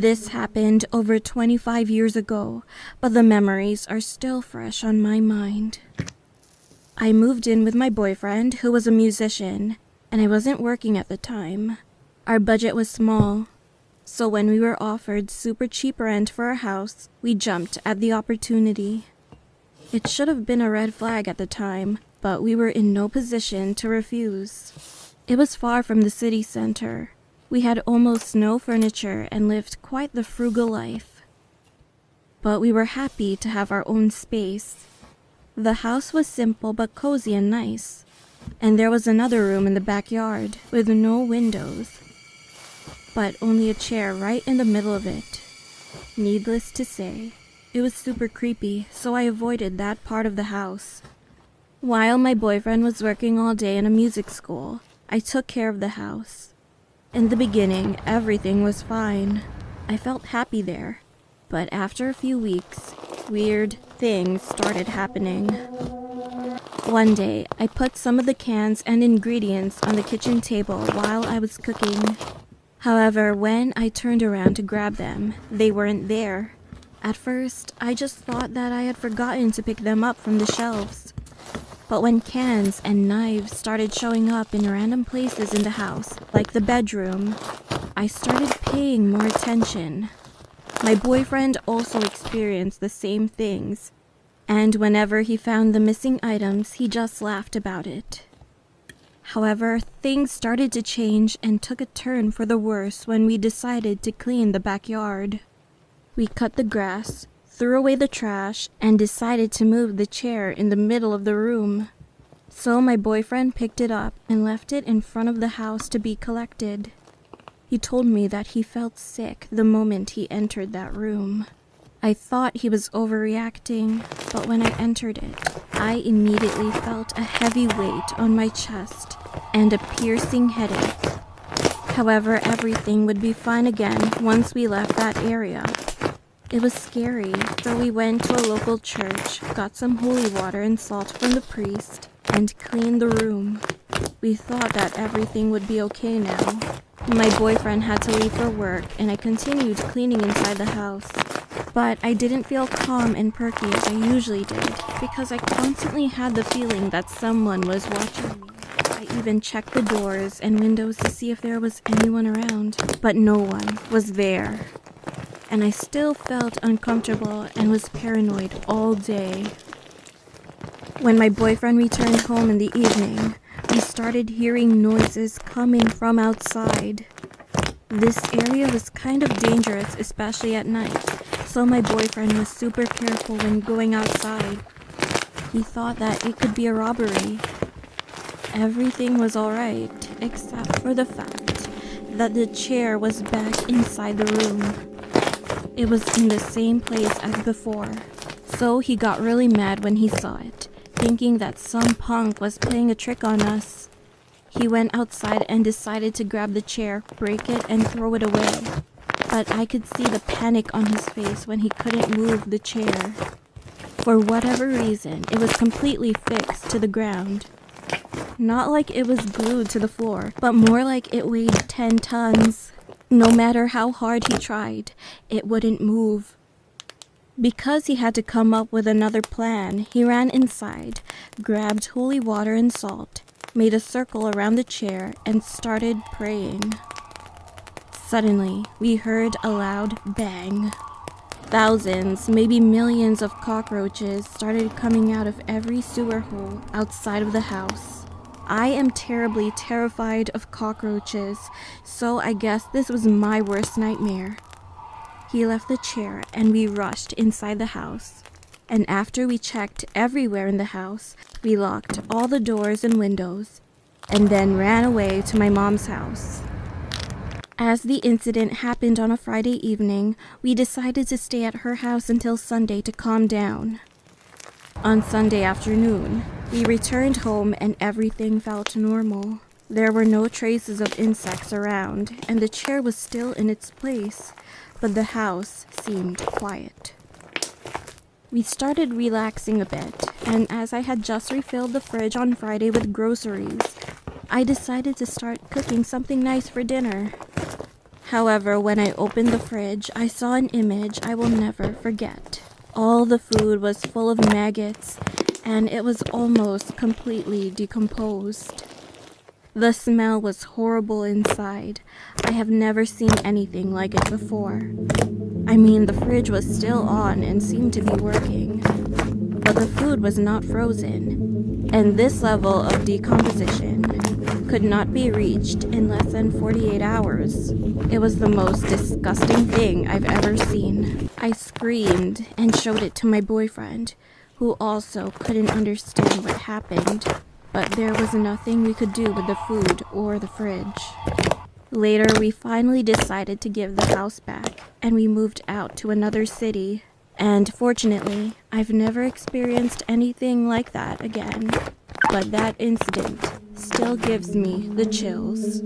This happened over 25 years ago, but the memories are still fresh on my mind. I moved in with my boyfriend, who was a musician, and I wasn't working at the time. Our budget was small, so when we were offered super cheap rent for our house, we jumped at the opportunity. It should have been a red flag at the time, but we were in no position to refuse. It was far from the city center. We had almost no furniture and lived quite the frugal life. But we were happy to have our own space. The house was simple but cozy and nice, and there was another room in the backyard with no windows, but only a chair right in the middle of it. Needless to say, it was super creepy, so I avoided that part of the house. While my boyfriend was working all day in a music school, I took care of the house. In the beginning, everything was fine. I felt happy there. But after a few weeks, weird things started happening. One day, I put some of the cans and ingredients on the kitchen table while I was cooking. However, when I turned around to grab them, they weren't there. At first, I just thought that I had forgotten to pick them up from the shelves. But when cans and knives started showing up in random places in the house, like the bedroom, I started paying more attention. My boyfriend also experienced the same things, and whenever he found the missing items, he just laughed about it. However, things started to change and took a turn for the worse when we decided to clean the backyard. We cut the grass, threw away the trash, and decided to move the chair in the middle of the room. So my boyfriend picked it up and left it in front of the house to be collected. He told me that he felt sick the moment he entered that room. I thought he was overreacting, but when I entered it, I immediately felt a heavy weight on my chest and a piercing headache. However, everything would be fine again once we left that area. It was scary, so we went to a local church, got some holy water and salt from the priest, and cleaned the room. We thought that everything would be okay now. My boyfriend had to leave for work, and I continued cleaning inside the house. But I didn't feel calm and perky as I usually did, because I constantly had the feeling that someone was watching me. I even checked the doors and windows to see if there was anyone around, but no one was there. And I still felt uncomfortable and was paranoid all day. When my boyfriend returned home in the evening, we started hearing noises coming from outside. This area was kind of dangerous, especially at night, so my boyfriend was super careful when going outside. He thought that it could be a robbery. Everything was alright, except for the fact that the chair was back inside the room. It was in the same place as before, so he got really mad when he saw it, thinking that some punk was playing a trick on us. He went outside and decided to grab the chair, break it, and throw it away. But I could see the panic on his face when he couldn't move the chair. For whatever reason, it was completely fixed to the ground. Not like it was glued to the floor, but more like it weighed 10 tons. No matter how hard he tried, it wouldn't move. Because he had to come up with another plan, he ran inside, grabbed holy water and salt, made a circle around the chair, and started praying. Suddenly, we heard a loud bang. Thousands, maybe millions of cockroaches started coming out of every sewer hole outside of the house. I am terribly terrified of cockroaches, so I guess this was my worst nightmare. He left the chair and we rushed inside the house. And after we checked everywhere in the house, we locked all the doors and windows, and then ran away to my mom's house. As the incident happened on a Friday evening, we decided to stay at her house until Sunday to calm down. On Sunday afternoon, we returned home and everything felt normal. There were no traces of insects around, and the chair was still in its place, but the house seemed quiet. We started relaxing a bit, and as I had just refilled the fridge on Friday with groceries, I decided to start cooking something nice for dinner. However, when I opened the fridge, I saw an image I will never forget. All the food was full of maggots, and it was almost completely decomposed. The smell was horrible inside. I have never seen anything like it before. I mean, the fridge was still on and seemed to be working, but the food was not frozen, and this level of decomposition could not be reached in less than 48 hours. It was the most disgusting thing I've ever seen. I screamed and showed it to my boyfriend, who also couldn't understand what happened, but there was nothing we could do with the food or the fridge. Later, we finally decided to give the house back, and we moved out to another city. And fortunately, I've never experienced anything like that again. But that incident still gives me the chills.